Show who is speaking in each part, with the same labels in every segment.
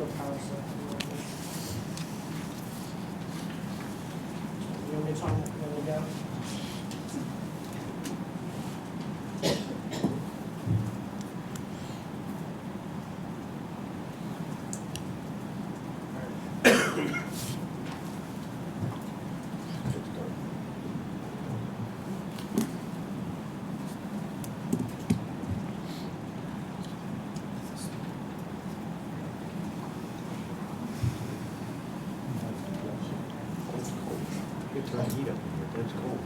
Speaker 1: power stuff. You want me to talk? There we go.
Speaker 2: Turn the heat up in here, but it's cold.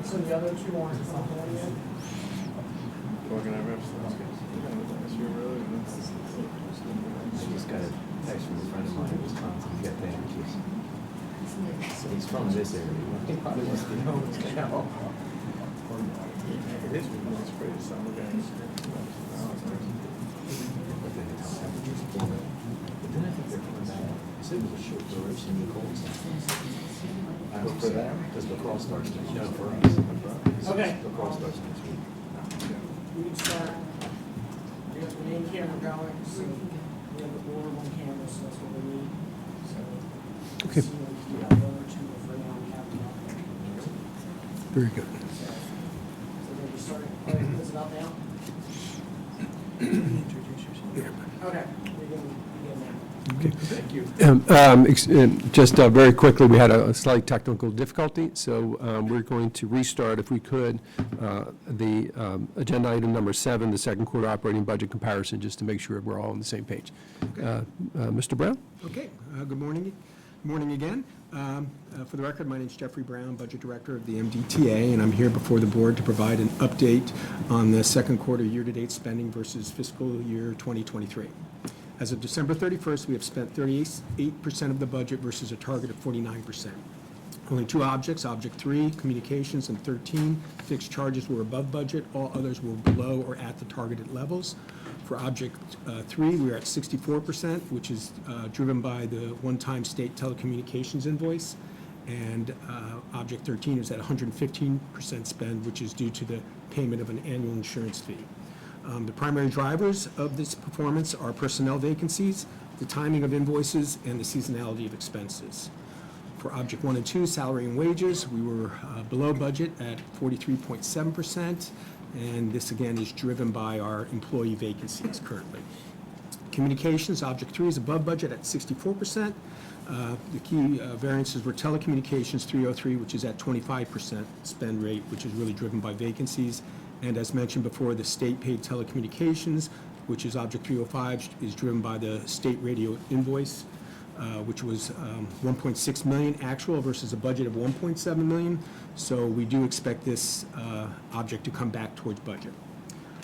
Speaker 1: So the other two aren't on yet?
Speaker 3: Talking about reps, that's good.
Speaker 2: I just got a text from a friend of mine in Wisconsin. He got damages. So he's from this area. He probably wants to know what's going on.
Speaker 3: It is, it's pretty summer games.
Speaker 2: But then it's temperatures falling. But then I think they're coming back. They said it was a short duration in the cold snap. I hope for them, because lacrosse starts next week for us.
Speaker 1: Okay.
Speaker 2: Lacrosse starts next week.
Speaker 1: We can start. We have the main camera going, so we have the board on camera, so that's what we need. So.
Speaker 4: Okay.
Speaker 1: See what we have one or two for now, we have them up there.
Speaker 4: Very good.
Speaker 1: So then we start, is it up now? Okay, we can now.
Speaker 4: Okay.
Speaker 3: Thank you.
Speaker 4: Just very quickly, we had a slight technical difficulty, so we're going to restart, if we could, the agenda item number 7, the second quarter operating budget comparison, just to make sure we're all on the same page. Mr. Brown?
Speaker 5: Okay, good morning. Morning again. For the record, my name is Jeffrey Brown, Budget Director of the MDTA, and I'm here before the board to provide an update on the second quarter year-to-date spending versus fiscal year 2023. As of December 31st, we have spent 38% of the budget versus a target of 49%. Only 2 objects, Object 3, communications, and 13 fixed charges were above budget. All others were below or at the targeted levels. For Object 3, we are at 64%, which is driven by the one-time state telecommunications invoice. And Object 13 is at 115% spend, which is due to the payment of an annual insurance fee. The primary drivers of this performance are personnel vacancies, the timing of invoices, and the seasonality of expenses. For Object 1 and 2, salary and wages, we were below budget at 43.7%, and this again is driven by our employee vacancies currently. Communications, Object 3 is above budget at 64%. The key variances were telecommunications 303, which is at 25% spend rate, which is really driven by vacancies. And as mentioned before, the state-paid telecommunications, which is Object 305, is driven by the state radio invoice, which was 1.6 million actual versus a budget of 1.7 million. So we do expect this object to come back towards budget.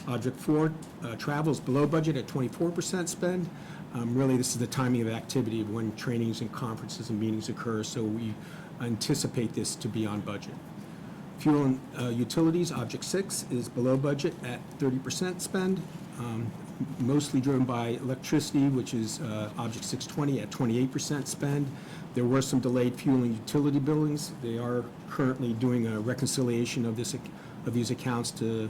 Speaker 5: Object 4, travel is below budget at 24% spend. Really, this is the timing of activity of when trainings and conferences and meetings occur, so we anticipate this to be on budget. Fuel and utilities, Object 6, is below budget at 30% spend, mostly driven by electricity, which is Object 620 at 28% spend. There were some delayed fuel and utility billings. They are currently doing a reconciliation of these accounts to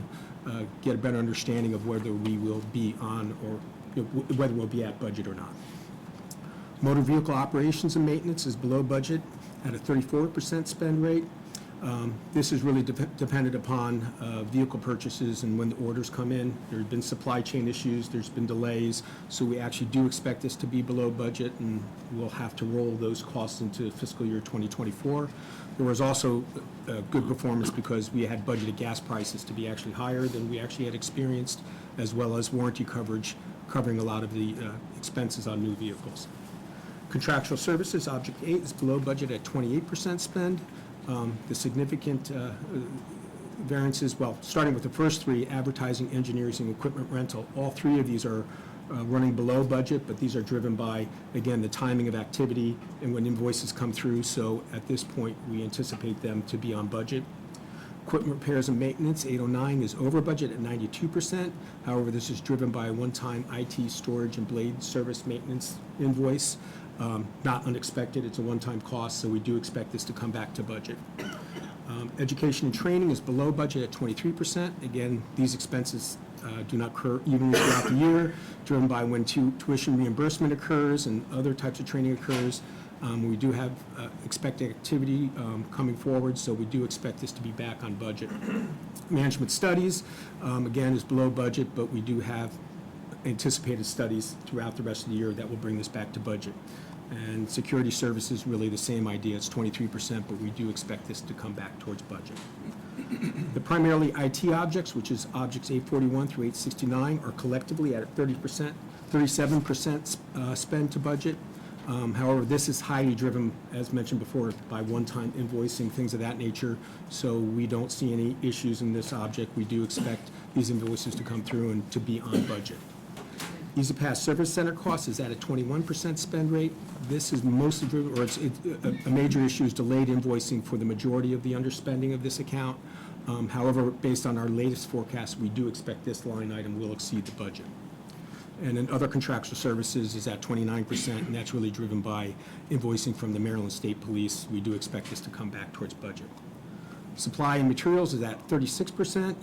Speaker 5: get a better understanding of whether we will be on or whether we'll be at budget or not. Motor vehicle operations and maintenance is below budget at a 34% spend rate. This is really dependent upon vehicle purchases and when the orders come in. There have been supply chain issues, there's been delays, so we actually do expect this to be below budget, and we'll have to roll those costs into fiscal year 2024. There was also good performance because we had budgeted gas prices to be actually higher than we actually had experienced, as well as warranty coverage covering a lot of the expenses on new vehicles. Contractual services, Object 8, is below budget at 28% spend. The significant variances, well, starting with the first 3, advertising, engineering, and equipment rental, all 3 of these are running below budget, but these are driven by, again, the timing of activity and when invoices come through, so at this point, we anticipate them to be on budget. Equipment repairs and maintenance, 809, is over budget at 92%. However, this is driven by a one-time IT storage and blade service maintenance invoice. Not unexpected, it's a one-time cost, so we do expect this to come back to budget. Education and training is below budget at 23%. Again, these expenses do not occur evenly throughout the year, driven by when tuition reimbursement occurs and other types of training occurs. We do have expected activity coming forward, so we do expect this to be back on budget. Management studies, again, is below budget, but we do have anticipated studies throughout the rest of the year that will bring this back to budget. And security services, really the same idea, it's 23%, but we do expect this to come back towards budget. The primarily IT objects, which is objects 841 through 869, are collectively at 30%, 37% spend to budget. However, this is highly driven, as mentioned before, by one-time invoicing, things of that nature, so we don't see any issues in this object. We do expect these invoices to come through and to be on budget. Easy Pass Service Center cost is at a 21% spend rate. This is mostly driven, or a major issue is delayed invoicing for the majority of the underspending of this account. However, based on our latest forecast, we do expect this line item will exceed the budget. And then other contractual services is at 29%, and that's really driven by invoicing from the Maryland State Police. We do expect this to come back towards budget. Supply and materials is at 36%.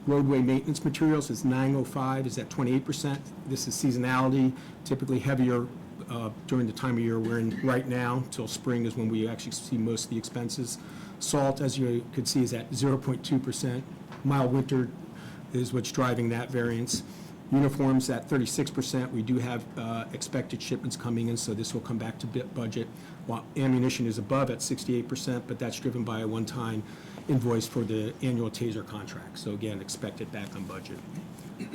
Speaker 5: Roadway maintenance materials is 905, is at 28%. This is seasonality, typically heavier during the time of year we're in right now, till spring is when we actually see most of the expenses. Salt, as you could see, is at 0.2%. Mild winter is what's driving that variance. Uniforms at 36%. We do have expected shipments coming in, so this will come back to budget. While ammunition is above at 68%, but that's driven by a one-time invoice for the annual TASER contract. So again, expected back on budget.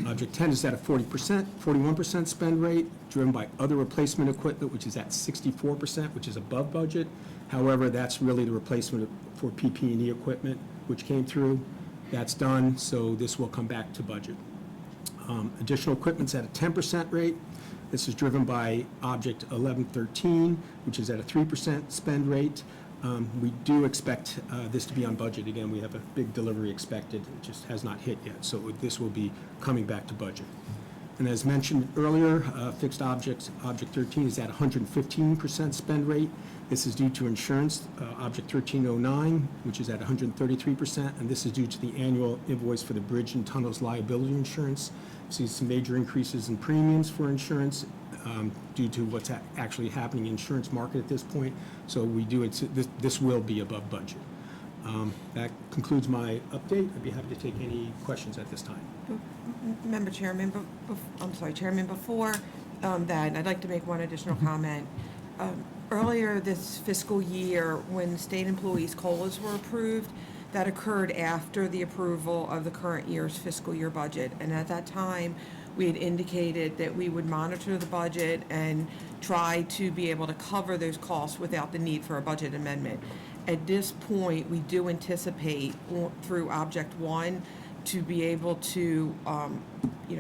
Speaker 5: Object 10 is at a 41% spend rate, driven by other replacement equipment, which is at 64%, which is above budget. However, that's really the replacement for PP&E equipment, which came through. That's done, so this will come back to budget. Additional equipment's at a 10% rate. This is driven by Object 1113, which is at a 3% spend rate. We do expect this to be on budget. Again, we have a big delivery expected. It just has not hit yet, so this will be coming back to budget. And as mentioned earlier, fixed objects, Object 13 is at 115% spend rate. This is due to insurance, Object 1309, which is at 133%, and this is due to the annual invoice for the bridge and tunnels liability insurance. See some major increases in premiums for insurance due to what's actually happening in the insurance market at this point. So we do, this will be above budget. That concludes my update. I'd be happy to take any questions at this time.
Speaker 6: Chairman, before that, I'd like to make one additional comment. Earlier this fiscal year, when state employees' COLAs were approved, that occurred after the approval of the current year's fiscal year budget. And at that time, we had indicated that we would monitor the budget and try to be able to cover those costs without the need for a budget amendment. At this point, we do anticipate through Object 1 to be able to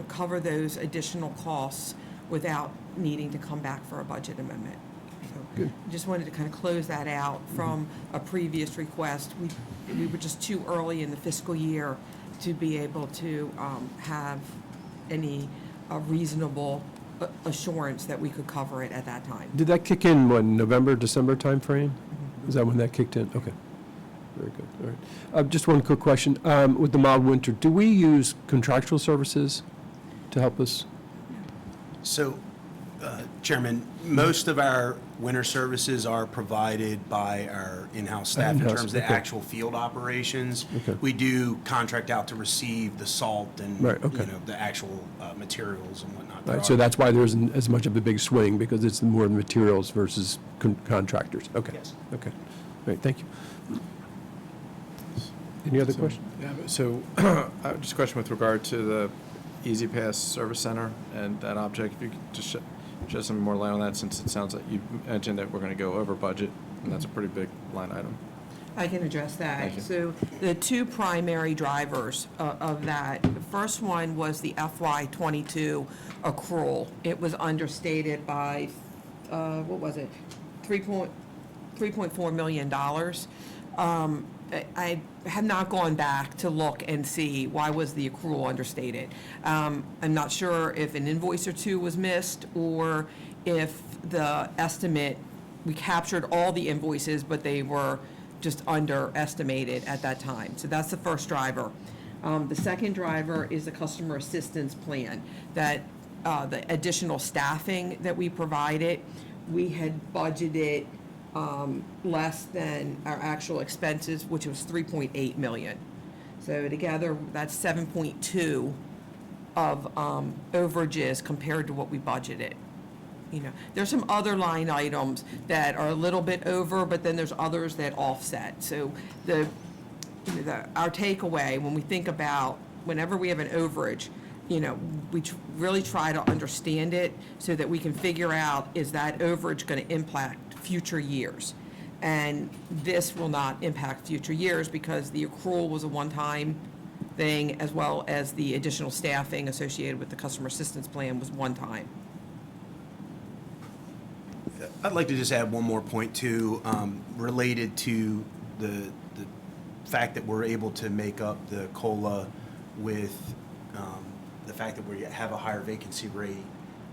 Speaker 6: cover those additional costs without needing to come back for a budget amendment. So just wanted to kind of close that out from a previous request. We were just too early in the fiscal year to be able to have any reasonable assurance that we could cover it at that time.
Speaker 4: Did that kick in, November, December timeframe? Is that when that kicked in? Okay. Very good. All right. Just one quick question. With the mild winter, do we use contractual services to help us?
Speaker 7: So, Chairman, most of our winter services are provided by our in-house staff in
Speaker 4: In-house,
Speaker 7: terms of the
Speaker 4: okay.
Speaker 7: actual field operations.
Speaker 4: Okay.
Speaker 7: We do contract out to receive the salt and,
Speaker 4: Right, okay.
Speaker 7: the actual materials and whatnot.
Speaker 4: Right, so that's why there isn't as much of a big swing, because it's more materials versus contractors. Okay.
Speaker 7: Yes.
Speaker 4: Okay. Great, thank you. Any other questions?
Speaker 3: Yeah, so just a question with regard to the Easy Pass Service Center and that object. If you could just shed some more light on that, since it sounds like you mentioned that we're going to go over budget, and that's a pretty big line item.
Speaker 6: I can address that.
Speaker 3: Thank you.
Speaker 6: So the two primary drivers of that, the first one was the FY22 accrual. It was understated by, what was it, $3.4 million. I have not gone back to look and see why was the accrual understated. I'm not sure if an invoice or two was missed, or if the estimate, we captured all the invoices, but they were just underestimated at that time. So that's the first driver. The second driver is the customer assistance plan, that the additional staffing that we provided, we had budgeted less than our actual expenses, which was 3.8 million. So together, that's 7.2 of overages compared to what we budgeted. You know, there's some other line items that are a little bit over, but then there's others that offset. So our takeaway, when we think about whenever we have an overage, you know, we really try to understand it so that we can figure out, is that overage going to impact future years? And this will not impact future years because the accrual was a one-time thing, as well as the additional staffing associated with the customer assistance plan was one time.
Speaker 7: I'd like to just add one more point too, related to the fact that we're able to make up the COLA with the fact that we have a higher vacancy rate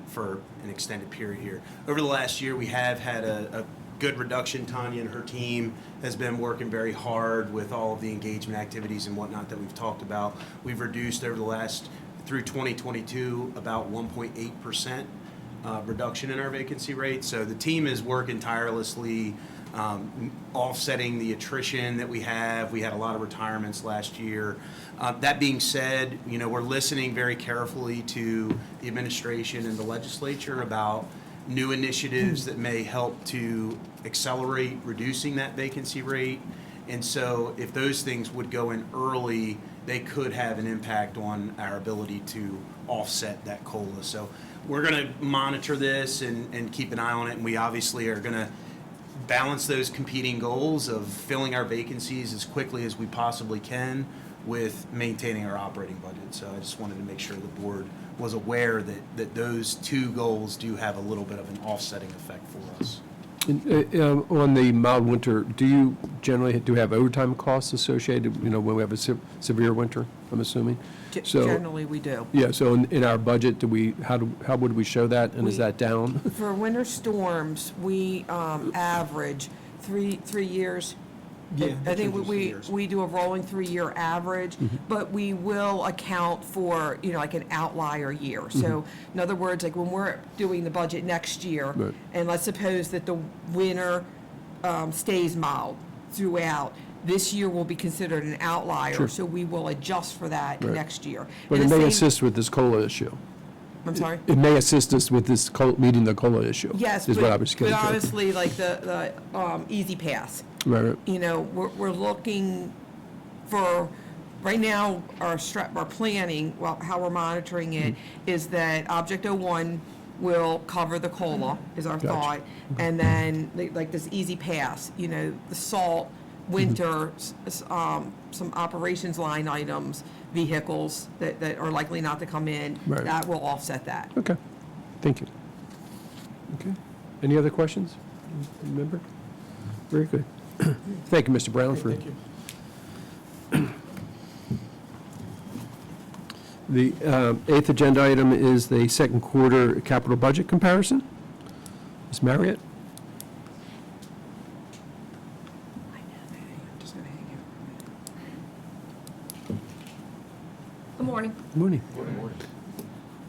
Speaker 7: for an extended period here. Over the last year, we have had a good reduction. Tanya and her team has been working very hard with all of the engagement activities and whatnot that we've talked about. We've reduced over the last, through 2022, about 1.8% reduction in our vacancy rate. So the team is working tirelessly, offsetting the attrition that we have. We had a lot of retirements last year. That being said, you know, we're listening very carefully to the administration and the legislature about new initiatives that may help to accelerate reducing that vacancy rate. And so if those things would go in early, they could have an impact on our ability to offset that COLA. So we're going to monitor this and keep an eye on it. And we obviously are going to balance those competing goals of filling our vacancies as quickly as we possibly can with maintaining our operating budget. So I just wanted to make sure the board was aware that those two goals do have a little bit of an offsetting effect for us.
Speaker 4: On the mild winter, do you generally have overtime costs associated, you know, when we have a severe winter, I'm assuming? So
Speaker 6: Generally, we do.
Speaker 4: yeah, so in our budget, how would we show that, and is that down?
Speaker 6: For winter storms, we average three years.
Speaker 5: Yeah,
Speaker 6: I think
Speaker 5: usually 3 years.
Speaker 6: we do a rolling 3-year average, but we will account for, you know, like an outlier year. So in other words, like when we're doing the budget next year,
Speaker 4: Right.
Speaker 6: and let's suppose that the winter stays mild throughout, this year will be considered an outlier,
Speaker 4: Sure.
Speaker 6: so we will adjust for that
Speaker 4: Right.
Speaker 6: next year.
Speaker 4: But
Speaker 6: And
Speaker 4: it
Speaker 6: the
Speaker 4: may
Speaker 6: same-
Speaker 4: assist with this COLA issue.
Speaker 6: I'm sorry?
Speaker 4: It may assist us with this, meeting the COLA issue.
Speaker 6: Yes,
Speaker 4: Is what I
Speaker 6: but
Speaker 4: was getting to.
Speaker 6: honestly, like the Easy Pass,
Speaker 4: Right, right.
Speaker 6: you know, we're looking for, right now, our planning, well, how we're monitoring it, is that Object 01 will cover the COLA, is our
Speaker 4: Gotcha.
Speaker 6: thought. And then, like this Easy Pass, you know, the salt, winter, some operations line items, vehicles that are likely not to come in,
Speaker 4: Right.
Speaker 6: that will offset that.
Speaker 4: Okay, thank you. Okay, any other questions? Remember? Very good. Thank you, Mr. Brown, for.
Speaker 5: Thank you.
Speaker 4: The eighth agenda item is the second quarter capital budget comparison. Ms. Marriott?
Speaker 6: Just gonna hang out.
Speaker 8: Good morning.
Speaker 4: Good morning.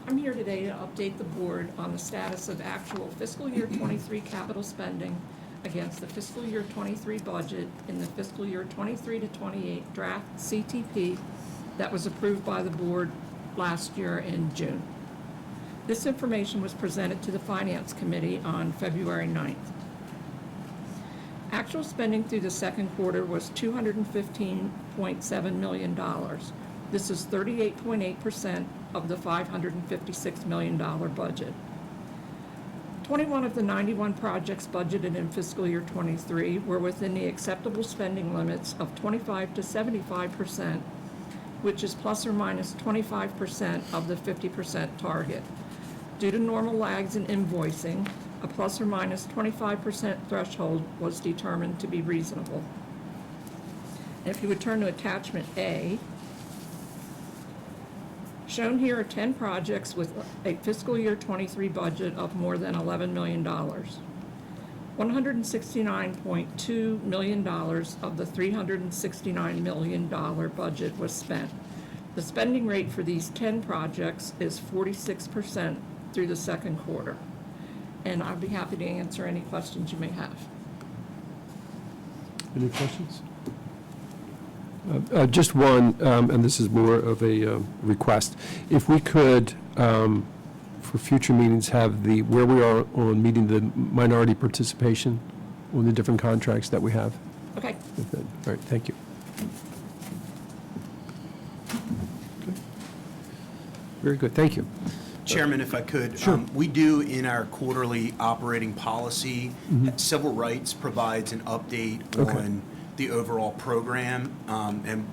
Speaker 8: I'm here today to update the board on the status of actual fiscal year '23 capital spending against the fiscal year '23 budget in the fiscal year '23 to '28 draft CTP that was approved by the board last year in June. This information was presented to the Finance Committee on February 9th. Actual spending through the second quarter was $215.7 million. This is 38.8% of the $556 million budget. 21 of the 91 projects budgeted in fiscal year '23 were within the acceptable spending limits of 25 to 75%, which is plus or minus 25% of the 50% target. Due to normal lags in invoicing, a plus or minus 25% threshold was determined to be reasonable. If you would turn to attachment A, shown here are 10 projects with a fiscal year '23 budget of more than $11 million. $169.2 million of the $369 million budget was spent. The spending rate for these 10 projects is 46% through the second quarter. And I'd be happy to answer any questions you may have.
Speaker 4: Any questions? Just one, and this is more of a request. If we could, for future meetings, have where we are on meeting the minority participation on the different contracts that we have.
Speaker 8: Okay.
Speaker 4: All right, thank you. Okay. Very good, thank you.
Speaker 7: Chairman, if I could.
Speaker 4: Sure.
Speaker 7: We do in our quarterly operating policy, Civil Rights provides an update
Speaker 4: Okay.
Speaker 7: on the overall program,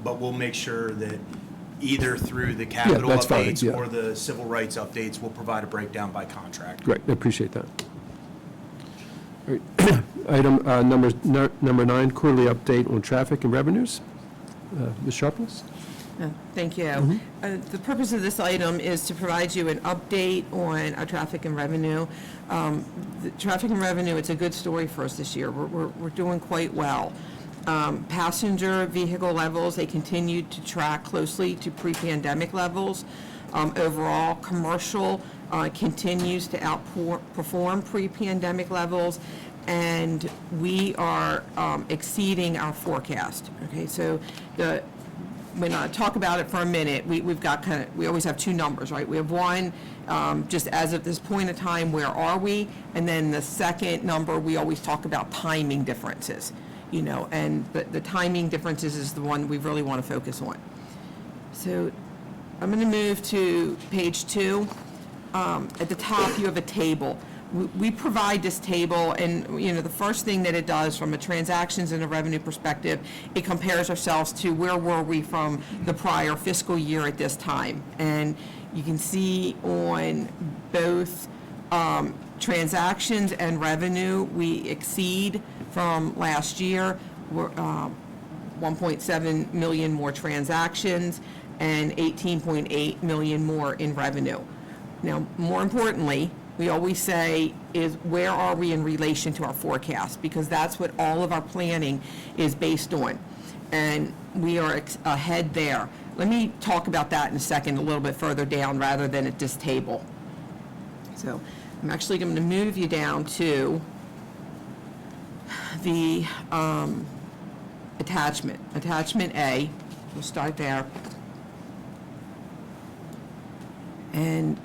Speaker 7: but we'll make sure that either through the capital
Speaker 4: that's fine,
Speaker 7: updates
Speaker 4: yeah.
Speaker 7: or the civil rights updates, we'll provide a breakdown by contract.
Speaker 4: Great, I appreciate that. All right. Item number 9, quarterly update on traffic and revenues. Ms. Sharpless?
Speaker 6: Thank you. The purpose of this item is to provide you an update on our traffic and revenue. The traffic and revenue, it's a good story for us this year. We're doing quite well. Passenger vehicle levels, they continue to track closely to pre-pandemic levels. Overall, commercial continues to outperform pre-pandemic levels, and we are exceeding our forecast. Okay, so when I talk about it for a minute, we've got we always have two numbers, right? We have one, just as of this point in time, where are we? And then the second number, we always talk about timing differences, and the timing differences is the one we really want to focus on. So I'm going to move to page 2. At the top, you have a table. We provide this table, and the first thing that it does from a transactions and a revenue perspective, it compares ourselves to where were we from the prior fiscal year at this time. And you can see on both transactions and revenue, we exceed from last year. We're 1.7 million more transactions and 18.8 million more in revenue. Now, more importantly, we always say is where are we in relation to our forecast, because that's what all of our planning is based on. And we are ahead there. Let me talk about that in a second, a little bit further down rather than at this table. So I'm actually going to move you down to the attachment A. We'll start there. And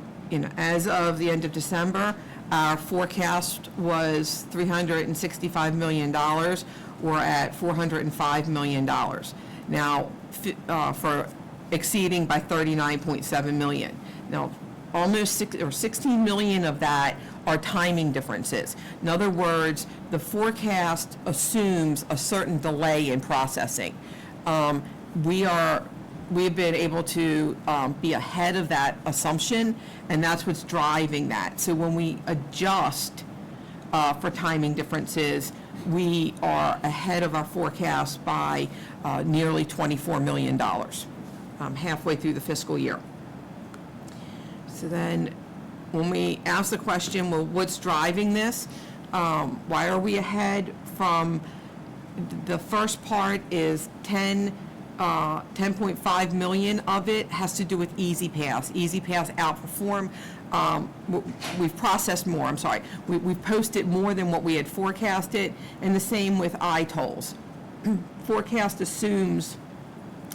Speaker 6: as of the end of December, our forecast was $365 million. We're at $405 million. Now, for exceeding by 39.7 million. Now, almost 16 million of that are timing differences. In other words, the forecast assumes a certain delay in processing. We've been able to be ahead of that assumption, and that's what's driving that. So when we adjust for timing differences, we are ahead of our forecast by nearly $24 million, halfway through the fiscal year. So then when we ask the question, well, what's driving this? Why are we ahead from the first part is 10.5 million of it has to do with Easy Pass. Easy Pass outperformed. We've processed more, I'm sorry. We've posted more than what we had forecasted, and the same with iTolls. Forecast assumes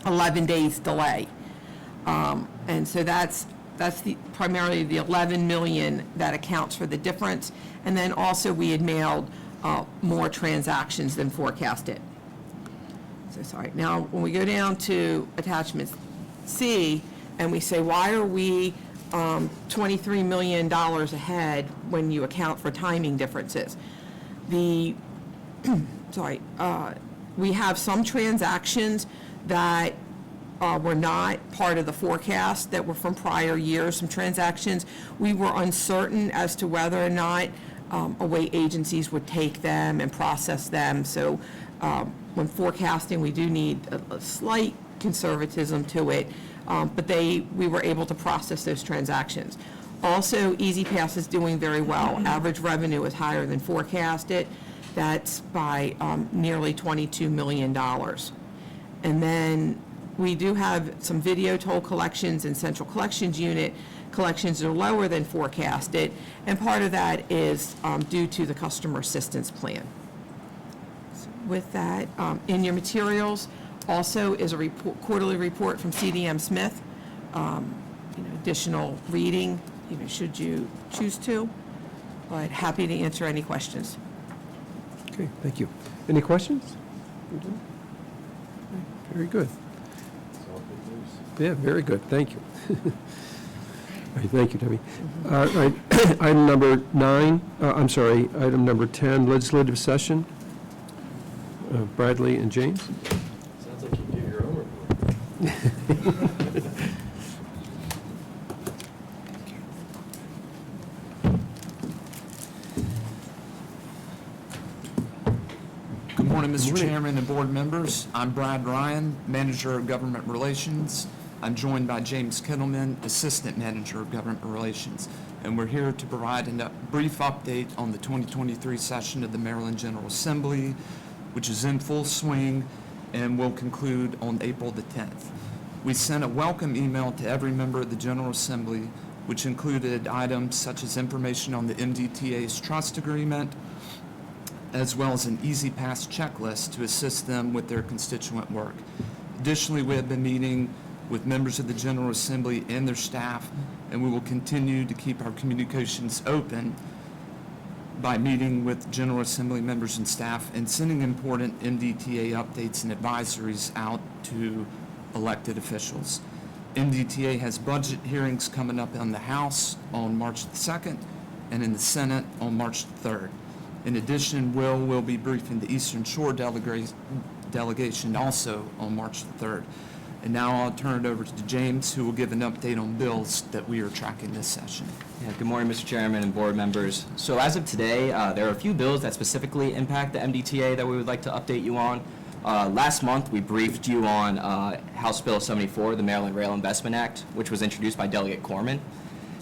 Speaker 6: 11 days delay. And so that's primarily the 11 million that accounts for the difference. And then also we had mailed more transactions than forecasted. So sorry. Now, when we go down to attachment C and we say, why are we $23 million ahead when you account for timing differences? We have some transactions that were not part of the forecast that were from prior years. Some transactions, we were uncertain as to whether or not away agencies would take them and process them. So when forecasting, we do need a slight conservatism to it, but we were able to process those transactions. Also, Easy Pass is doing very well. Average revenue is higher than forecasted, That's by nearly $22 million. And then we do have some video toll collections and central collections unit. Collections are lower than forecasted, and part of that is due to the customer assistance plan. With that, in your materials also is a quarterly report from CDM Smith. Additional reading, should you choose to, but happy to answer any questions.
Speaker 4: Okay, thank you. Any questions? Very good. Yeah, very good, thank you. All right, thank you, Debbie. All right, item number 10, legislative session. Bradley and James.
Speaker 2: Sounds like you give your own report.
Speaker 9: Good morning, Mr. Chairman and board members. I'm Brad Ryan, Manager of Government Relations. I'm joined by James Kittleman, Assistant Manager of Government Relations, and we're here to provide a brief update on the 2023 session of the Maryland General Assembly, which is in full swing and will conclude on April the 10th. We sent a welcome email to every member of the General Assembly, which included items such as information on the MDTA's trust agreement, as well as an Easy Pass checklist to assist them with their constituent work. Additionally, we have been meeting with members of the General Assembly and their staff, and we will continue to keep our communications open by meeting with General Assembly members and staff and sending important MDTA updates and advisories out to elected officials. MDTA has budget hearings coming up in the House on March the 2nd and in the Senate on March the 3rd. In addition, will be briefing the Eastern Shore delegation also on March the 3rd. And now I'll turn it over to James, who will give an update on bills that we are tracking this session.
Speaker 10: Yeah, good morning, Mr. Chairman and board members. So as of today, there are a few bills that specifically impact the MDTA that we would like to update you on. Last month, we briefed you on House Bill 74, the Maryland Rail Investment Act, which was introduced by Delegate Corman.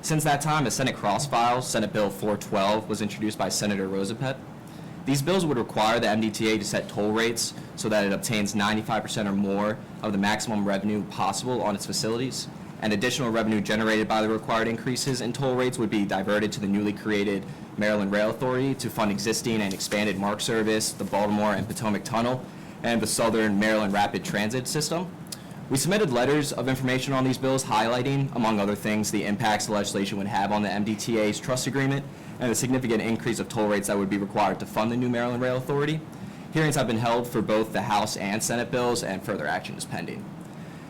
Speaker 10: Since that time, a Senate cross-file, Senate Bill 412, was introduced by Senator Rosapet. These bills would require the MDTA to set toll rates so that it obtains 95% or more of the maximum revenue possible on its facilities, and additional revenue generated by the required increases in toll rates would be diverted to the newly created Maryland Rail Authority to fund existing and expanded MARC service, the Baltimore and Potomac Tunnel, and the Southern Maryland Rapid Transit System. We submitted letters of information on these bills highlighting, among other things, the impacts the legislation would have on the MDTA's trust agreement and the significant increase of toll rates that would be required to fund the new Maryland Rail Authority. Hearings have been held for both the House and Senate bills, and further action is pending.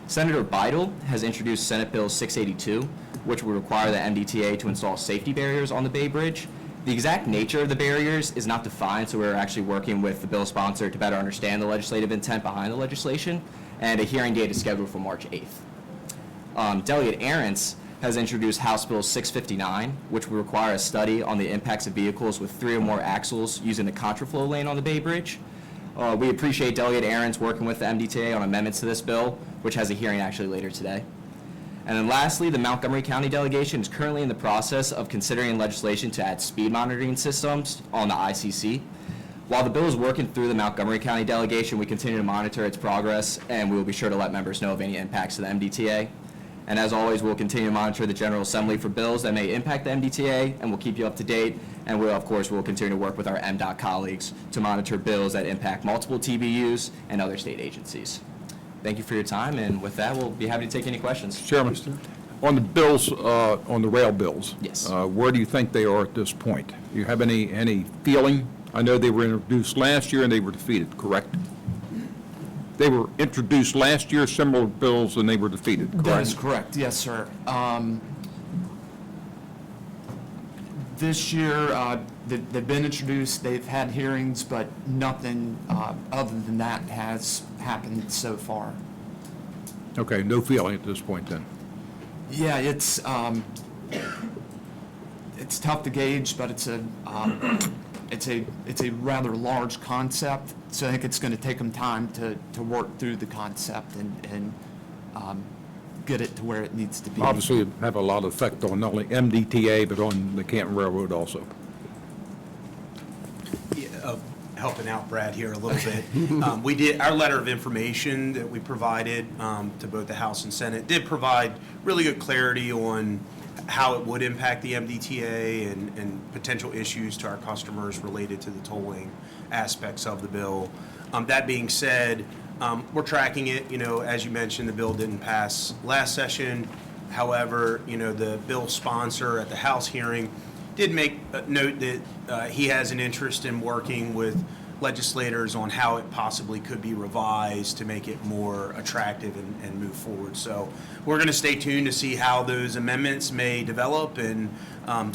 Speaker 10: Senator Beidel has introduced Senate Bill 682, which would require the MDTA to install safety barriers on the Bay Bridge. The exact nature of the barriers is not defined, so we're actually working with the bill sponsor to better understand the legislative intent behind the legislation, and a hearing date is scheduled for March 8th. Delegate Ahrens has introduced House Bill 659, which would require a study on the impacts of vehicles with 3 or more axles using the contraflow lane on the Bay Bridge. We appreciate Delegate Ahrens working with the MDTA on amendments to this bill, which has a hearing actually later today. And then lastly, the Montgomery County delegation is currently in the process of considering legislation to add speed monitoring systems on the ICC. While the bill is working through the Montgomery County delegation, we continue to monitor its progress, and we will be sure to let members know of any impacts to the MDTA. And as always, we'll continue to monitor the General Assembly for bills that may impact the MDTA, and we'll keep you up to date. And we'll, of course, continue to work with our MDOT colleagues to monitor bills that impact multiple TBUs and other state agencies. Thank you for your time, and with that, we'll be happy to take any questions.
Speaker 11: Chairman, on the bills, on the rail bills.
Speaker 10: Yes.
Speaker 11: Where do you think they are at this point? Do you have any feeling? I know they were introduced last year and they were defeated, correct? They were introduced last year, similar bills, and they were defeated, correct?
Speaker 9: That is correct, yes, sir. This year, they've been introduced, they've had hearings, but nothing other than that has happened so far.
Speaker 11: Okay, no feeling at this point then?
Speaker 9: Yeah, it's tough to gauge, but it's a rather large concept, so I think it's going to take them time to work through the concept and get it to where it needs to be.
Speaker 11: Obviously, it have a lot of effect on not only MDTA, but on the Canton Railroad also.
Speaker 7: helping out Brad here a little bit. We did, our letter of information that we provided to both the House and Senate did provide really good clarity on how it would impact the MDTA and potential issues to our customers related to the tolling aspects of the bill. That being said, we're tracking it. You know, as you mentioned, the bill didn't pass last session. However, you know, the bill sponsor at the House hearing did make a note that he has an interest in working with legislators on how it possibly could be revised to make it more attractive and move forward. So we're going to stay tuned to see how those amendments may develop, and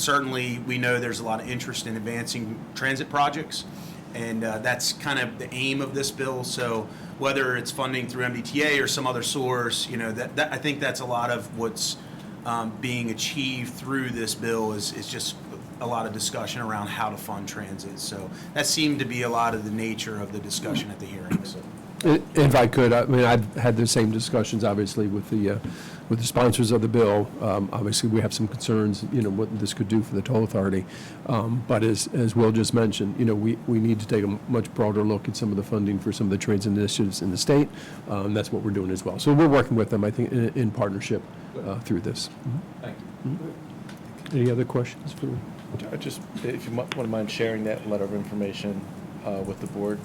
Speaker 7: certainly we know there's a lot of interest in advancing transit projects, and that's kind of the aim of this bill. So whether it's funding through MDTA or some other source, you know, that I think that's a lot of what's being achieved through this bill is just a lot of discussion around how to fund transit. So that seemed to be a lot of the nature of the discussion at the hearing. So,
Speaker 4: If I could, I mean, I've had the same discussions, obviously, with the sponsors of the bill. Obviously, we have some concerns, you know, what this could do for the toll authority. But as Will just mentioned, you know, we need to take a much broader look at some of the funding for some of the transit initiatives in the state. That's what we're doing as well. So we're working with them, I think, in partnership through this.
Speaker 3: Thank
Speaker 4: Any other questions for me?
Speaker 3: Just, if you wouldn't mind sharing that letter of information with the board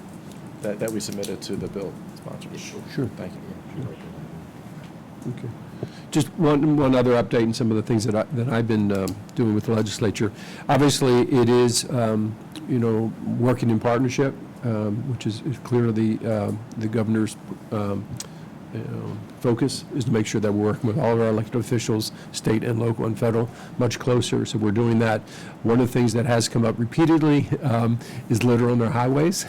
Speaker 3: that we submitted to the bill sponsor.
Speaker 4: Sure.
Speaker 3: Thank you.
Speaker 4: Okay. Just one other update in some of the things that I've been doing with the legislature. Obviously, it is, you know, working in partnership, which is clearly the governor's focus is to make sure that we're working with all of our elected officials, state and local and federal, much closer. So we're doing that. One of the things that has come up repeatedly is litter on their highways.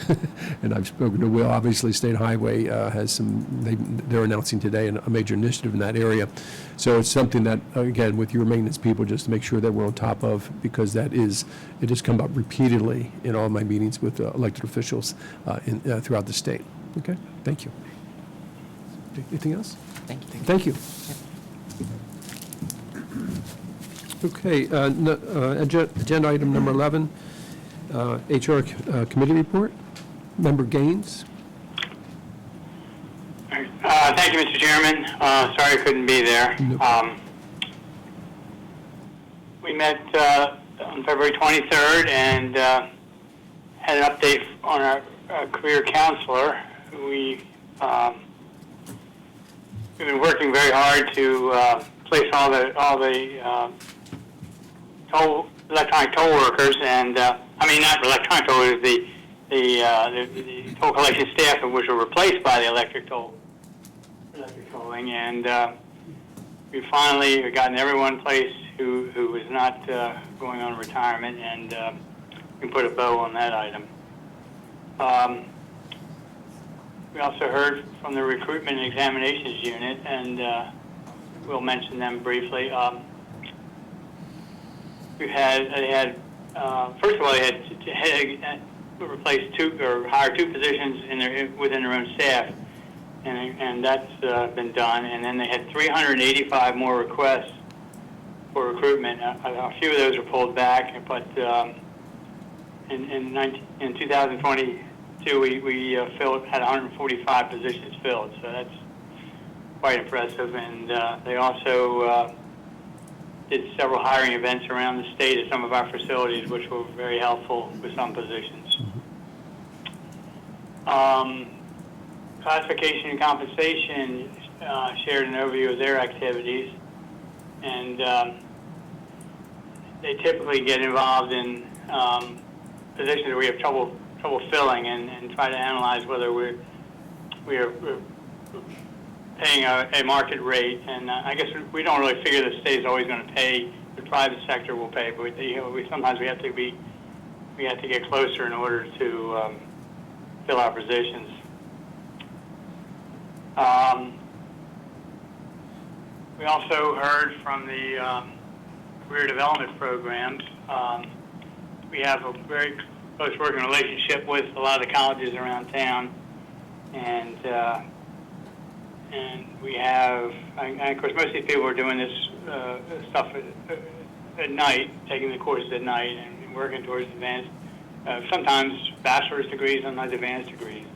Speaker 4: And I've spoken to Will. Obviously, State Highway has they're announcing today a major initiative in that area. So it's something that, again, with your maintenance people, just to make sure that we're on top of, because it has come up repeatedly in all my meetings with elected officials throughout the state. Okay, thank you. Anything else? Thank you. Okay, agenda item number 11, HR committee report. Member Gaines.
Speaker 12: Thank you, Mr. Chairman. Sorry I couldn't be there.
Speaker 4: No.
Speaker 12: We met on February 23rd and had an update on our career counselor. We've been working very hard to place all the electronic toll workers, and I mean not electronic toll workers, the toll collection staff, which were replaced by the electric tolling, and we finally gotten everyone in place who was not going on retirement, and we put a bow on that item. We also heard from the recruitment and examinations unit, and we'll mention them briefly. They had first of all, they had replaced hire two positions within their own staff, and that's been done. And then they had 385 more requests for recruitment. A few of those were pulled back, but in 2022 we had 145 positions filled, so that's quite impressive. And they also did several hiring events around the state at some of our facilities, which were very helpful with some positions. Classification and compensation shared an overview of their activities, and they typically get involved in positions where we have trouble filling, and try to analyze whether we're paying a market rate. And I guess we don't really figure the state is always going to pay. The private sector will pay, but sometimes we have to get closer in order to fill our positions. We also heard from the career development programs. We have a very close working relationship with a lot of the colleges around town, and we have, and of course, most of these people are doing this stuff at night, taking the courses at night, and working towards advanced sometimes bachelor's degrees, sometimes advanced degrees.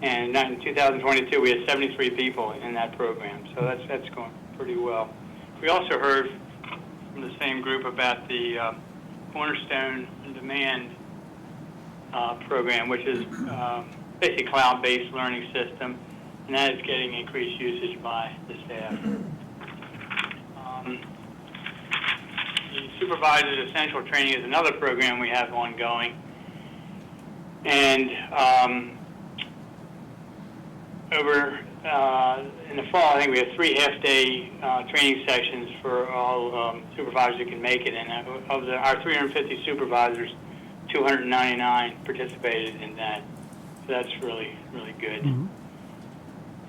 Speaker 12: And in 2022, we had 73 people in that program, so that's going pretty well. We also heard from the same group about the Cornerstone on Demand program, which is basically a cloud-based learning system, and that is getting increased usage by the staff. The Supervisor's Essential Training is another program we have ongoing, and over in the fall, I think we have 3 half-day training sections for all supervisors who can make it, and of our 350 supervisors, 299 participated in that. So that's really, really good.
Speaker 4: Mhm.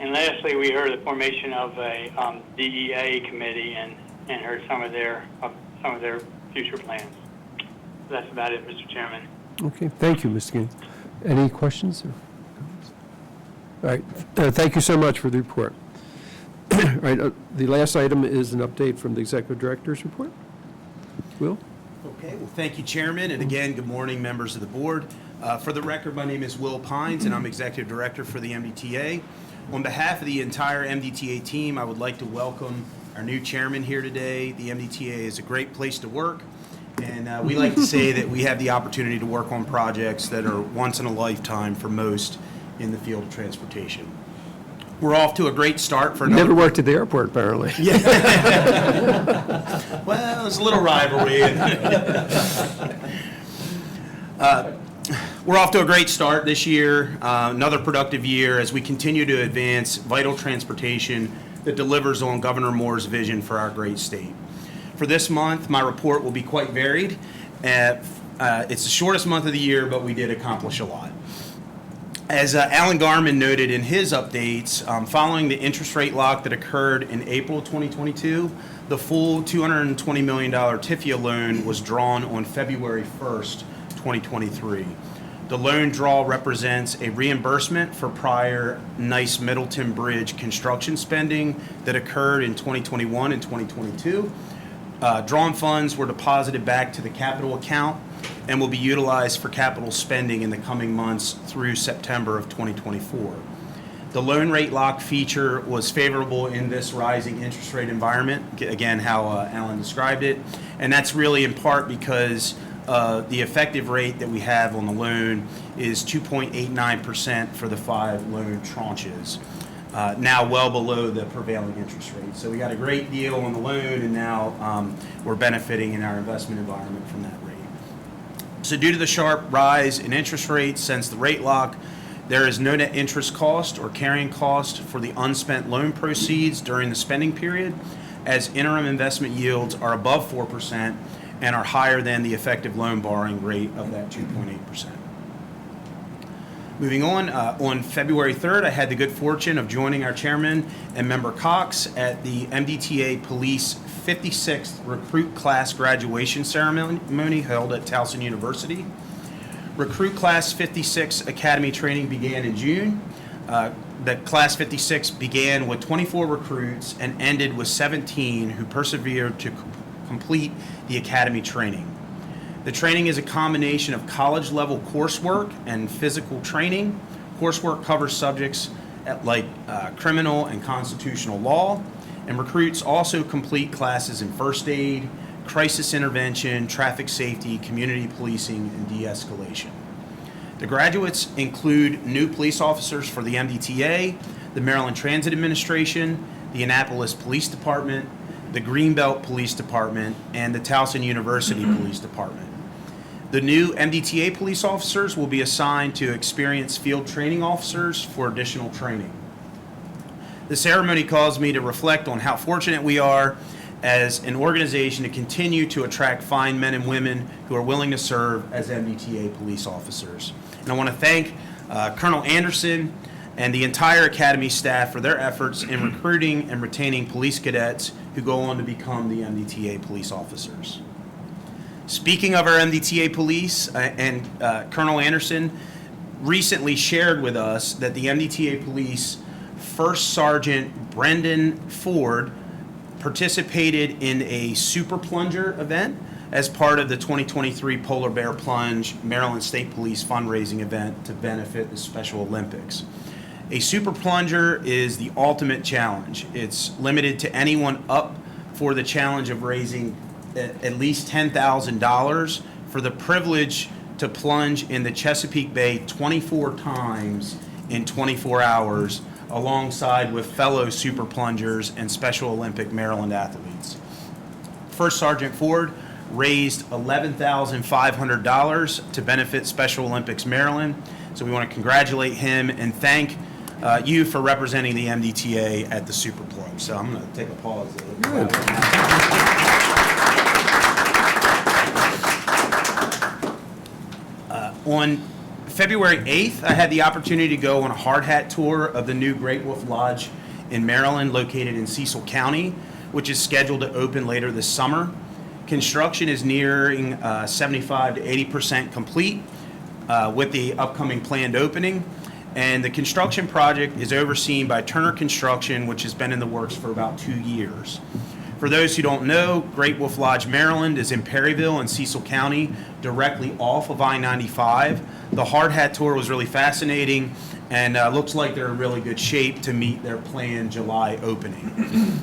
Speaker 12: And lastly, we heard the formation of a DEA committee and heard some of their future plans. So that's about it, Mr. Chairman.
Speaker 4: Okay, thank you, Mr. King. Any questions or comments? All right, thank you so much for the report. All right, the last item is an update from the Executive Director's report. Will?
Speaker 7: Okay, well, thank you, Chairman, and again, good morning, members of the board. For the record, my name is Will Pines, and I'm Executive Director for the MDTA. On behalf of the entire MDTA team, I would like to welcome our new chairman here today. The MDTA is a great place to work, and we like to say that we have the opportunity to work on projects that are once in a lifetime for most in the field of transportation. We're off to a great start for another...
Speaker 4: Never worked at the airport, apparently.
Speaker 7: Well, there's a little rivalry. We're off to a great start this year, another productive year as we continue to advance vital transportation that delivers on Governor Moore's vision for our great state. For this month, my report will be quite varied. It's the shortest month of the year, but we did accomplish a lot. As Alan Garman noted in his updates, following the interest rate lock that occurred in April 2022, the full $220 million TIFIA loan was drawn on February 1st, 2023. The loan draw represents a reimbursement for prior Nice Middleton Bridge construction spending that occurred in 2021 and 2022. Drawn funds were deposited back to the capital account and will be utilized for capital spending in the coming months through September of 2024. The loan rate lock feature was favorable in this rising interest rate environment, again, how Alan described it, and that's really in part because the effective rate that we have on the loan is 2.89% for the 5 loan tranches, now well below the prevailing interest rate. So we got a great deal on the loan, and now we're benefiting in our investment environment from that rate. So due to the sharp rise in interest rates since the rate lock, there is no net interest cost or carrying cost for the unspent loan proceeds during the spending period, as interim investment yields are above 4% and are higher than the effective loan borrowing rate of that 2.8%. Moving on February 3rd, I had the good fortune of joining our chairman and member Cox at the MDTA Police 56th Recruit Class Graduation Ceremony held at Towson University. Recruit Class 56 Academy training began in June. The Class 56 began with 24 recruits and ended with 17 who persevered to complete the Academy training. The training is a combination of college-level coursework and physical training. Coursework covers subjects like criminal and constitutional law, and recruits also complete classes in first aid, crisis intervention, traffic safety, community policing, and de-escalation. The graduates include new police officers for the MDTA, the Maryland Transit Administration, the Annapolis Police Department, the Greenbelt Police Department, and the Towson University Police Department. The new MDTA police officers will be assigned to experienced field training officers for additional training. The ceremony caused me to reflect on how fortunate we are as an organization to continue to attract fine men and women who are willing to serve as MDTA police officers. And I want to thank Colonel Anderson and the entire Academy staff for their efforts in recruiting and retaining police cadets who go on to become the MDTA police officers. Speaking of our MDTA police, Colonel Anderson recently shared with us that the MDTA police First Sergeant Brendan Ford participated in a super plunger event as part of the 2023 Polar Bear Plunge Maryland State Police fundraising event to benefit the Special Olympics. A super plunger is the ultimate challenge. It's limited to anyone up for the challenge of raising at least $10,000 for the privilege to plunge in the Chesapeake Bay 24 times in 24 hours alongside with fellow super plungers and Special Olympic Maryland athletes. First Sergeant Ford raised $11,500 to benefit Special Olympics Maryland. So we want to congratulate him and thank you for representing the MDTA at the Super Plunge. So I'm going to take a pause. On February 8th, I had the opportunity to go on a hard hat tour of the new Great Wolf Lodge in Maryland, located in Cecil County, which is scheduled to open later this summer. Construction is nearing 75 to 80% complete with the upcoming planned opening. And the construction project is overseen by Turner Construction, which has been in the works for about 2 years. For those who don't know, Great Wolf Lodge, Maryland is in Perryville in Cecil County, directly off of I-95. The hard hat tour was really fascinating and looks like they're in really good shape to meet their planned July opening.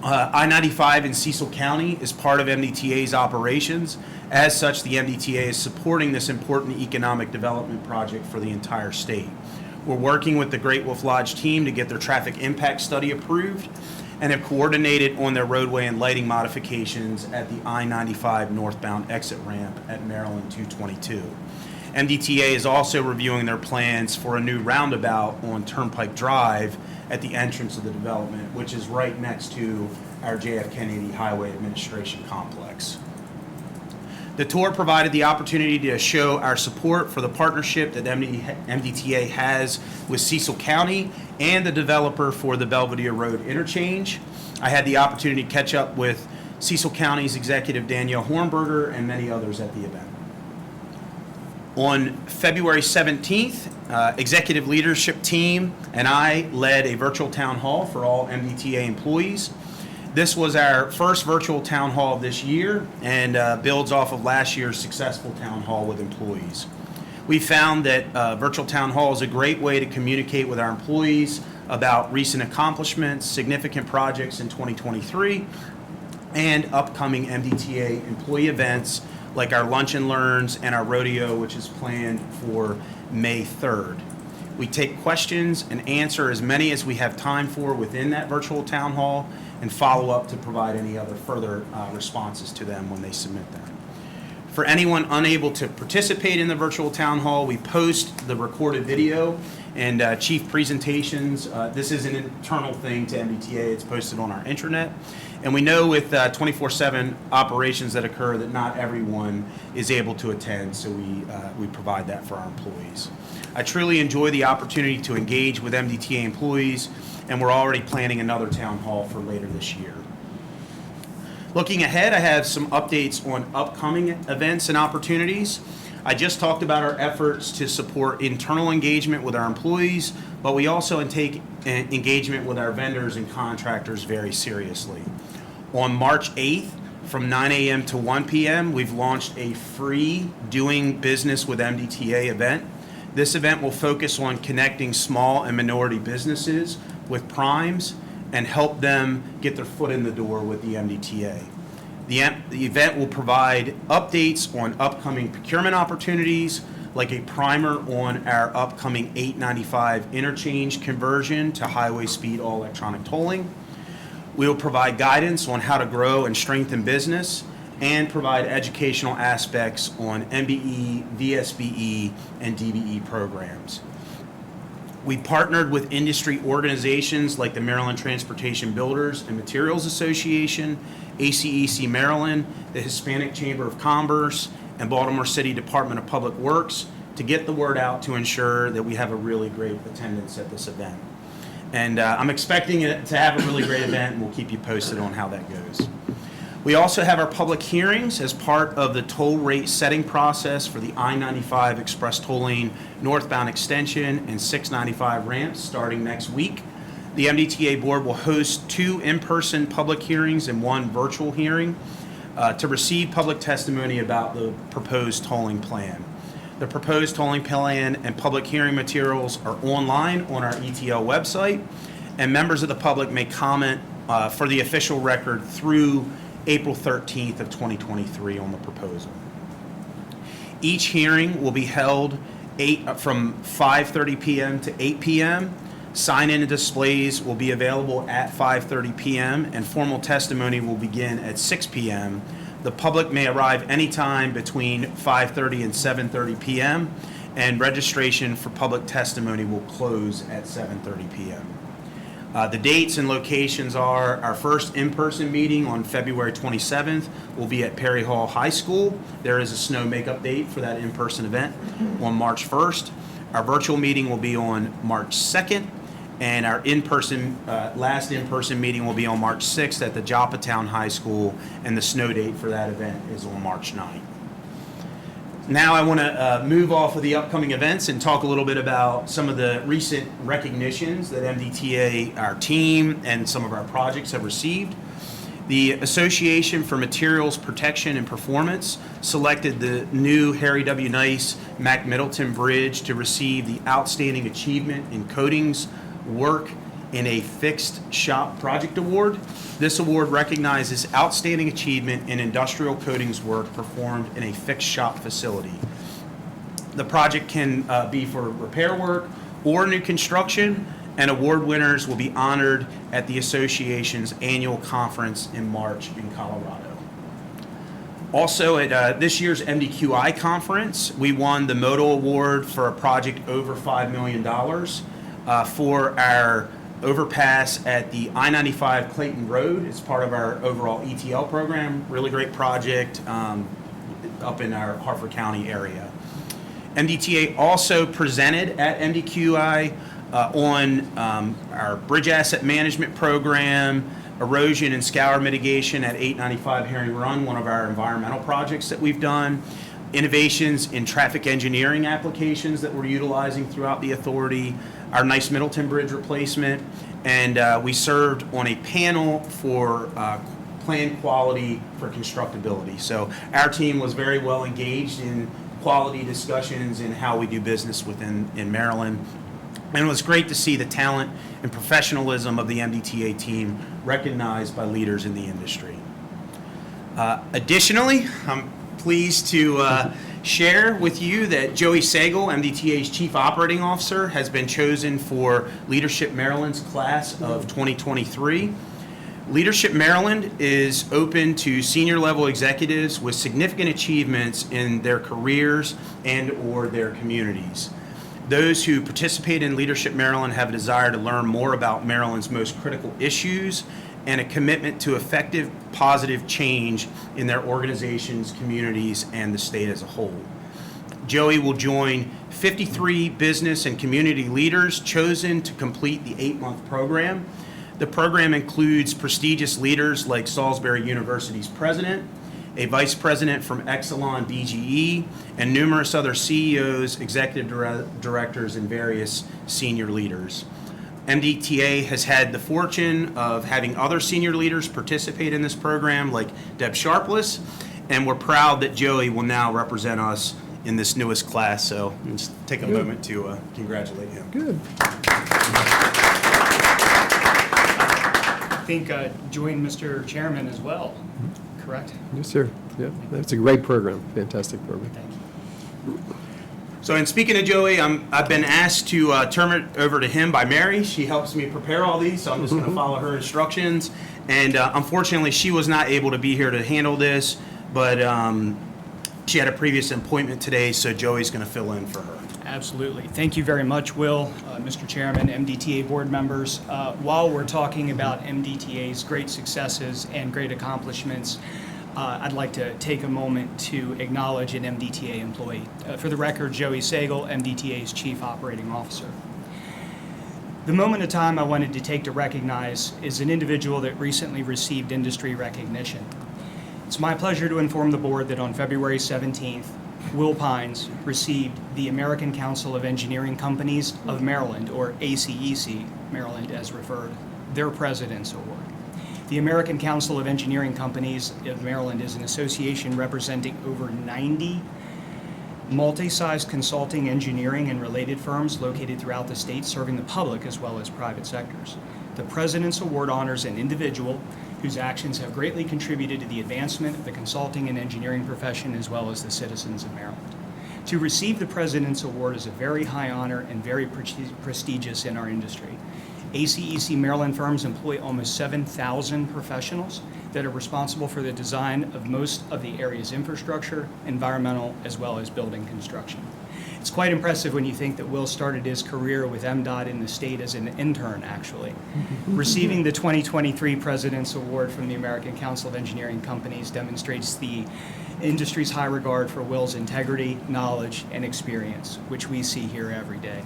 Speaker 7: I-95 in Cecil County is part of MDTA's operations. As such, the MDTA is supporting this important economic development project for the entire state. We're working with the Great Wolf Lodge team to get their traffic impact study approved and have coordinated on their roadway and lighting modifications at the I-95 northbound exit ramp at Maryland 222. MDTA is also reviewing their plans for a new roundabout on Turnpike Drive at the entrance of the development, which is right next to our JF Kennedy Highway Administration complex. The tour provided the opportunity to show our support for the partnership that MDTA has with Cecil County and the developer for the Belvedere Road interchange. I had the opportunity to catch up with Cecil County's executive Danielle Hornberger and many others at the event. On February 17th, executive leadership team and I led a virtual town hall for all MDTA employees. This was our first virtual town hall this year and builds off of last year's successful town hall with employees. We found that virtual town hall is a great way to communicate with our employees about recent accomplishments, significant projects in 2023, and upcoming MDTA employee events like our Lunch and Learns and our rodeo, which is planned for May 3rd. We take questions and answer as many as we have time for within that virtual town hall and follow up to provide any other further responses to them when they submit them. For anyone unable to participate in the virtual town hall, we post the recorded video and chief presentations. This is an internal thing to MDTA. It's posted on our intranet. And we know with 24/7 operations that occur that not everyone is able to attend, so we provide that for our employees. I truly enjoy the opportunity to engage with MDTA employees, and we're already planning another town hall for later this year. Looking ahead, I have some updates on upcoming events and opportunities. I just talked about our efforts to support internal engagement with our employees, but we also take engagement with our vendors and contractors very seriously. On March 8th, from 9 a.m. to 1 p.m., we've launched a free Doing Business with MDTA event. This event will focus on connecting small and minority businesses with primes and help them get their foot in the door with the MDTA. The event will provide updates on upcoming procurement opportunities, like a primer on our upcoming 895 interchange conversion to highway speed all electronic tolling. We will provide guidance on how to grow and strengthen business and provide educational aspects on MBE, VSBE, and DBE programs. We partnered with industry organizations like the Maryland Transportation Builders and Materials Association, ACEC Maryland, the Hispanic Chamber of Commerce, and Baltimore City Department of Public Works to get the word out to ensure that we have a really great attendance at this event. And I'm expecting it to have a really great event, and we'll keep you posted on how that goes. We also have our public hearings as part of the toll rate setting process for the I-95 Express Toll Lane northbound extension and 695 ramps starting next week. The MDTA board will host 2 in-person public hearings and 1 virtual hearing. to receive public testimony about the proposed tolling plan. The proposed tolling plan and public hearing materials are online on our ETL website, and members of the public may comment for the official record through April 13th of 2023 on the proposal. Each hearing will be held from 5:30 p.m. to 8 p.m. Sign-in and displays will be available at 5:30 p.m. and formal testimony will begin at 6 p.m. The public may arrive anytime between 5:30 and 7:30 p.m. and registration for public testimony will close at 7:30 p.m. The dates and locations are our first in-person meeting on February 27th will be at Perry Hall High School. There is a snow makeup date for that in-person event on March 1st. Our virtual meeting will be on March 2nd, and our last in-person meeting will be on March 6th at the Joppatown High School, and the snow date for that event is on March 9th. Now I want to move off of the upcoming events and talk a little bit about some of the recent recognitions that MDTA, our team, and some of our projects have received. The Association for Materials Protection and Performance selected the new Harry W. Nice Mac Middleton Bridge to receive the Outstanding Achievement in Coatings Work in a Fixed Shop Project Award. This award recognizes outstanding achievement in industrial coatings work performed in a fixed shop facility. The project can be for repair work or new construction, and award winners will be honored at the association's annual conference in March in Colorado. Also, at this year's MDQI conference, we won the Modal Award for a project over $5 million for our overpass at the I-95 Clayton Road. It's part of our overall ETL program. Really great project up in our Harford County area. MDTA also presented at MDQI on our bridge asset management program, erosion and scour mitigation at 895 Herring Run, one of our environmental projects that we've done, innovations in traffic engineering applications that we're utilizing throughout the authority, our Nice Middleton Bridge replacement, and we served on a panel for plan quality for constructability. So our team was very well engaged in quality discussions and how we do business in Maryland. And it was great to see the talent and professionalism of the MDTA team recognized by leaders in the industry. Additionally, I'm pleased to share with you that Joey Sagal, MDTA's Chief Operating Officer, has been chosen for Leadership Maryland's class of 2023. Leadership Maryland is open to senior level executives with significant achievements in their careers and or their communities. Those who participate in Leadership Maryland have a desire to learn more about Maryland's most critical issues and a commitment to effective, positive change in their organizations, communities, and the state as a whole. Joey will join 53 business and community leaders chosen to complete the 8-month program. The program includes prestigious leaders like Salisbury University's president, a vice president from Exelon BGE, and numerous other CEOs, executive directors, and various senior leaders. MDTA has had the fortune of having other senior leaders participate in this program, like Deb Sharpless, and we're proud that Joey will now represent us in this newest class, so let's take a moment to congratulate him.
Speaker 4: Good.
Speaker 13: I think join Mr. Chairman as well, correct?
Speaker 4: Yes, sir. Yeah, that's a great program. Fantastic program.
Speaker 13: Thank you.
Speaker 7: So, in speaking of Joey, I've been asked to turn it over to him by Mary. She helps me prepare all these, so I'm just going to follow her instructions. And unfortunately, she was not able to be here to handle this, but she had a previous appointment today, so Joey's going to fill in for her.
Speaker 13: Absolutely. Thank you very much, Will, Mr. Chairman, MDTA board members. While we're talking about MDTA's great successes and great accomplishments, I'd like to take a moment to acknowledge an MDTA employee. For the record, Joey Sagal, MDTA's Chief Operating Officer. The moment of time I wanted to take to recognize is an individual that recently received industry recognition. It's my pleasure to inform the board that on February 17th, Will Pines received the American Council of Engineering Companies of Maryland, or ACEC, Maryland as referred, their President's Award. The American Council of Engineering Companies of Maryland is an association representing over 90 multi-site consulting, engineering, and related firms located throughout the state, serving the public as well as private sectors. The President's Award honors an individual whose actions have greatly contributed to the advancement of the consulting and engineering profession as well as the citizens of Maryland. To receive the President's Award is a very high honor and very prestigious in our industry. ACEC Maryland firms employ almost 7,000 professionals that are responsible for the design of most of the area's infrastructure, environmental, as well as building construction. It's quite impressive when you think that Will started his career with MDOT in the state as an intern, actually. Receiving the 2023 President's Award from the American Council of Engineering Companies demonstrates the industry's high regard for Will's integrity, knowledge, and experience, which we see here every day.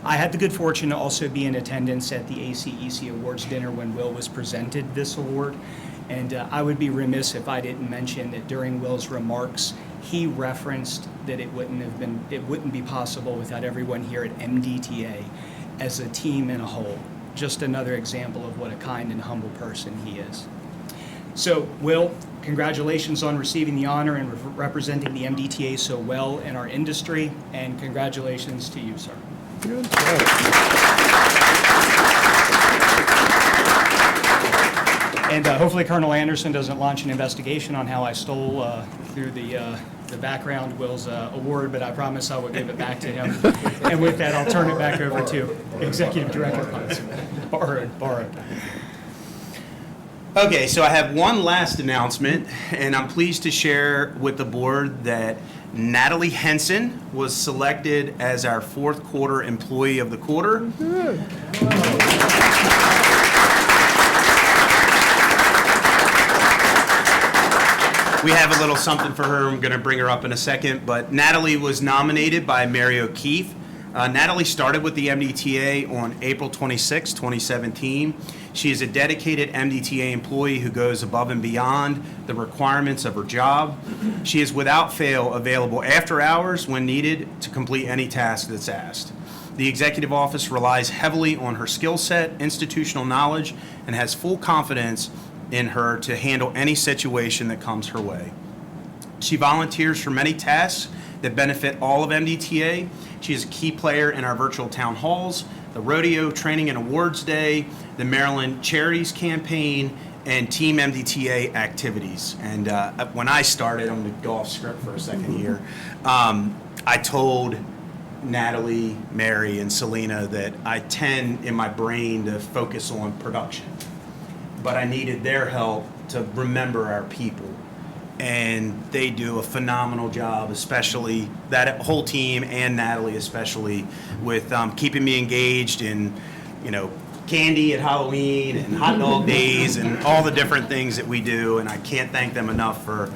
Speaker 13: I had the good fortune to also be in attendance at the ACEC Awards dinner when Will was presented this award, and I would be remiss if I didn't mention that during Will's remarks, he referenced that it wouldn't be possible without everyone here at MDTA as a team in a whole. Just another example of what a kind and humble person he is. So, Will, congratulations on receiving the honor and representing the MDTA so well in our industry, and congratulations to you, sir.
Speaker 3: Good.
Speaker 13: And hopefully Colonel Anderson doesn't launch an investigation on how I stole through the background Will's award, but I promise I will give it back to him. And with that, I'll turn it back over to Executive Director Potts. Borrowed.
Speaker 7: Okay, so I have one last announcement, and I'm pleased to share with the board that Natalie Henson was selected as our fourth quarter employee of the quarter. We have a little something for her. I'm going to bring her up in a second, but Natalie was nominated by Mary O'Keefe. Natalie started with the MDTA on April 26, 2017. She is a dedicated MDTA employee who goes above and beyond the requirements of her job. She is without fail available after hours when needed to complete any task that's asked. The executive office relies heavily on her skill set, institutional knowledge, and has full confidence in her to handle any situation that comes her way. She volunteers for many tasks that benefit all of MDTA. She is a key player in our virtual town halls, the Rodeo Training and Awards Day, the Maryland Charities Campaign, and Team MDTA activities. And when I started, I'm going to go off script for a second here, I told Natalie, Mary, and Selena that I tend in my brain to focus on production, but I needed their help to remember our people. And they do a phenomenal job, especially that whole team and Natalie especially, with keeping me engaged in, candy at Halloween and hot dog days and all the different things that we do. And I can't thank them enough for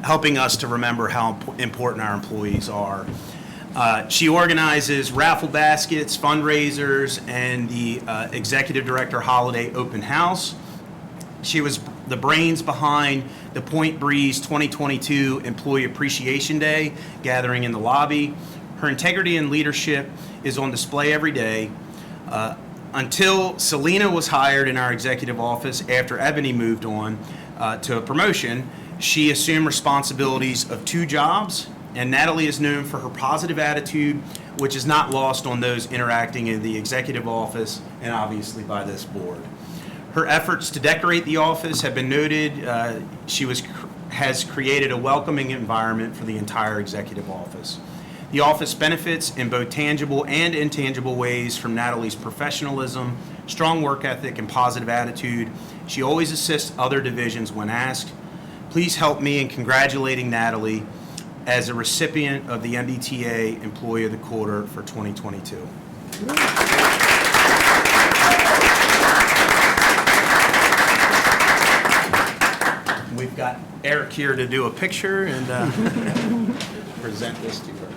Speaker 7: helping us to remember how important our employees are. She organizes raffle baskets, fundraisers, and the Executive Director Holiday Open House. She was the brains behind the Point Breeze 2022 Employee Appreciation Day gathering in the lobby. Her integrity and leadership is on display every day. Until Selena was hired in our executive office after Ebony moved on to a promotion, she assumed responsibilities of 2 jobs, and Natalie is known for her positive attitude, which is not lost on those interacting in the executive office and obviously by this board. Her efforts to decorate the office have been noted. She has created a welcoming environment for the entire executive office. The office benefits in both tangible and intangible ways from Natalie's professionalism, strong work ethic, and positive attitude. She always assists other divisions when asked. Please help me in congratulating Natalie as a recipient of the MDTA Employee of the Quarter for 2022. We've got Eric here to do a picture and present this to her.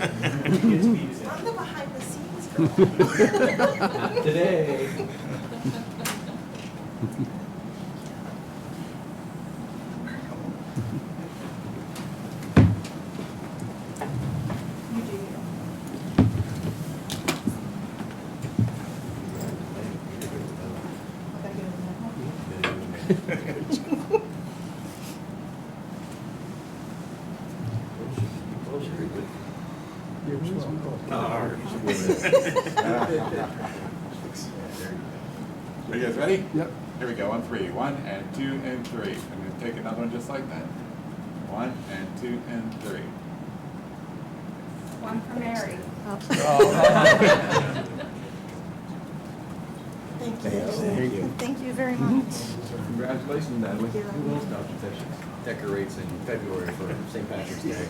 Speaker 14: I'm the behind the scenes girl.
Speaker 7: Not today.
Speaker 15: Are you guys ready?
Speaker 4: Yep.
Speaker 15: Here we go, on three. 1 and 2 and 3. I'm going to take another one just like that. 1 and 2 and 3.
Speaker 14: One for Mary. Thank you. Thank you very much.
Speaker 2: Congratulations, Natalie. Who else decorates in February for St. Patrick's Day?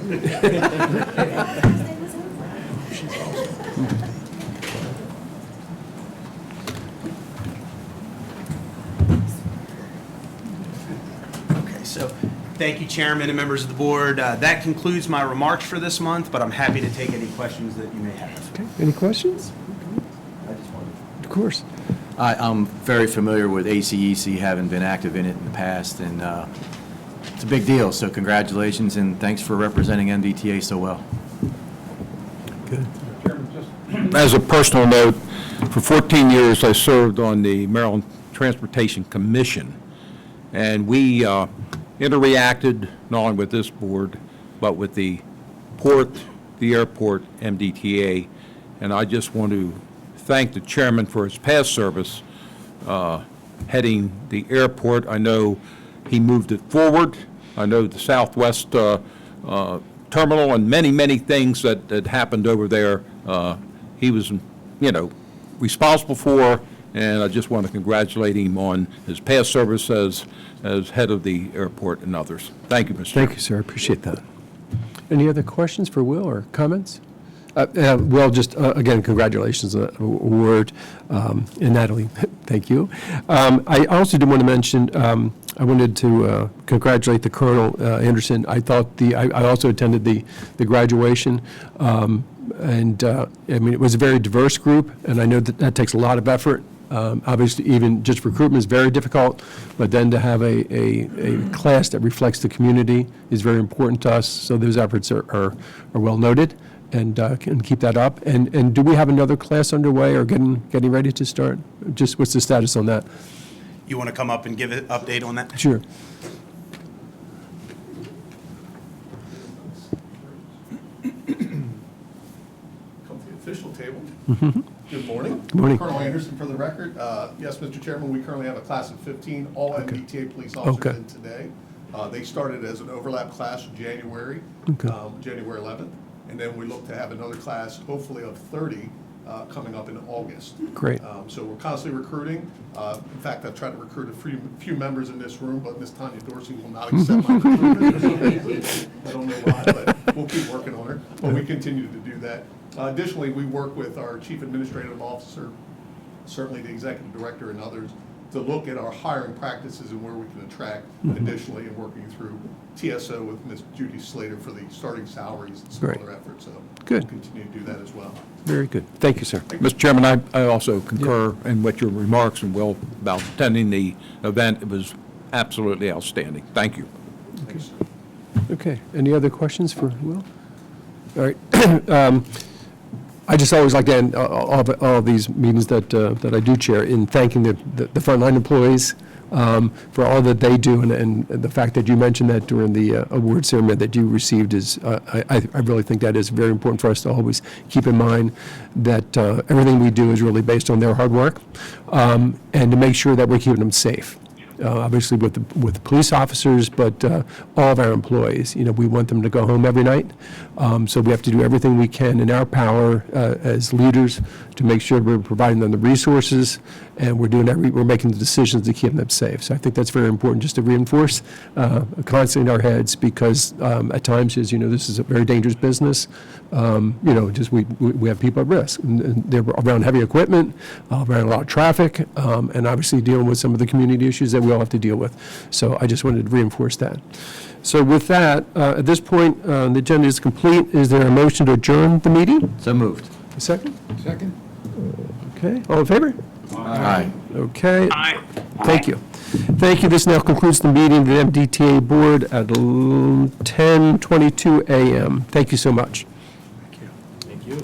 Speaker 7: Okay, so thank you, Chairman and members of the board. That concludes my remarks for this month, but I'm happy to take any questions that you may have.
Speaker 4: Okay, any questions?
Speaker 2: I just wanted.
Speaker 4: Of course.
Speaker 16: I'm very familiar with ACEC, having been active in it in the past, and it's a big deal, so congratulations, and thanks for representing MDTA so well.
Speaker 4: Good.
Speaker 11: As a personal note, for 14 years, I served on the Maryland Transportation Commission, and we interacted not only with this board, but with the port, the airport, MDTA, and I just want to thank the chairman for his past service heading the airport. I know he moved it forward. I know the Southwest terminal and many, many things that happened over there, he was, responsible for, and I just want to congratulate him on his past service as head of the airport and others. Thank you, Mr. Chairman.
Speaker 4: Thank you, sir. I appreciate that. Any other questions for Will or comments? Well, just, again, congratulations on the award. And Natalie, thank you. I also did want to mention, I wanted to congratulate the Colonel Anderson. I also attended the graduation. And it was a very diverse group, and I know that takes a lot of effort. Obviously, even just recruitment is very difficult, but then to have a class that reflects the community is very important to us. So those efforts are well noted. And can keep that up. And do we have another class underway or getting ready to start? Just what's the status on that?
Speaker 7: You want to come up and give an update on that?
Speaker 4: Sure.
Speaker 17: Come to the official table. Good morning.
Speaker 4: Good morning.
Speaker 17: Colonel Anderson for the record. Yes, Mr. Chairman, we currently have a class of 15, all MDTA police officers in today. They started as an overlap class in January, January 11th. And then we look to have another class, hopefully of 30, coming up in August.
Speaker 4: Great.
Speaker 17: So we're constantly recruiting. In fact, I've tried to recruit a few members in this room, but Ms. Tanya Dorsey will not accept my recruitment. I don't know why, but we'll keep working on her. But we continue to do that. Additionally, we work with our Chief Administrative Officer, certainly the Executive Director and others, to look at our hiring practices and where we can attract additionally, and working through TSO with Ms. Judy Slater for the starting salaries and some other efforts. So
Speaker 4: Good.
Speaker 17: we'll continue to do that as well.
Speaker 4: Very good. Thank you, sir.
Speaker 11: Mr. Chairman, I also concur in what your remarks and Will about attending the event. It was absolutely outstanding. Thank you.
Speaker 17: Thanks.
Speaker 4: Okay. Any other questions for Will? All right. I just always like to end all of these meetings that I do chair in thanking the frontline employees for all that they do, and the fact that you mentioned that during the award ceremony that you received is, I really think that is very important for us to always keep in mind that everything we do is really based on their hard work, and to make sure that we're keeping them safe. Obviously with the police officers, but all of our employees. We want them to go home every night. So we have to do everything we can in our power as leaders to make sure we're providing them the resources, and we're making the decisions to keep them safe. So I think that's very important, just to reinforce constantly in our heads, because at times, as you know, this is a very dangerous business. We have people at risk, and they're around heavy equipment, around a lot of traffic, and obviously dealing with some of the community issues that we all have to deal with. So I just wanted to reinforce that. So with that, at this point, the agenda is complete. Is there a motion to adjourn the meeting?
Speaker 16: So moved.
Speaker 4: A second?
Speaker 11: Second.
Speaker 4: Okay, all in favor?
Speaker 16: Aye.
Speaker 4: Okay.
Speaker 12: Aye.
Speaker 4: Thank you. Thank you. This now concludes the meeting of the MDTA Board at 10:22 a.m. Thank you so much.
Speaker 2: Thank you.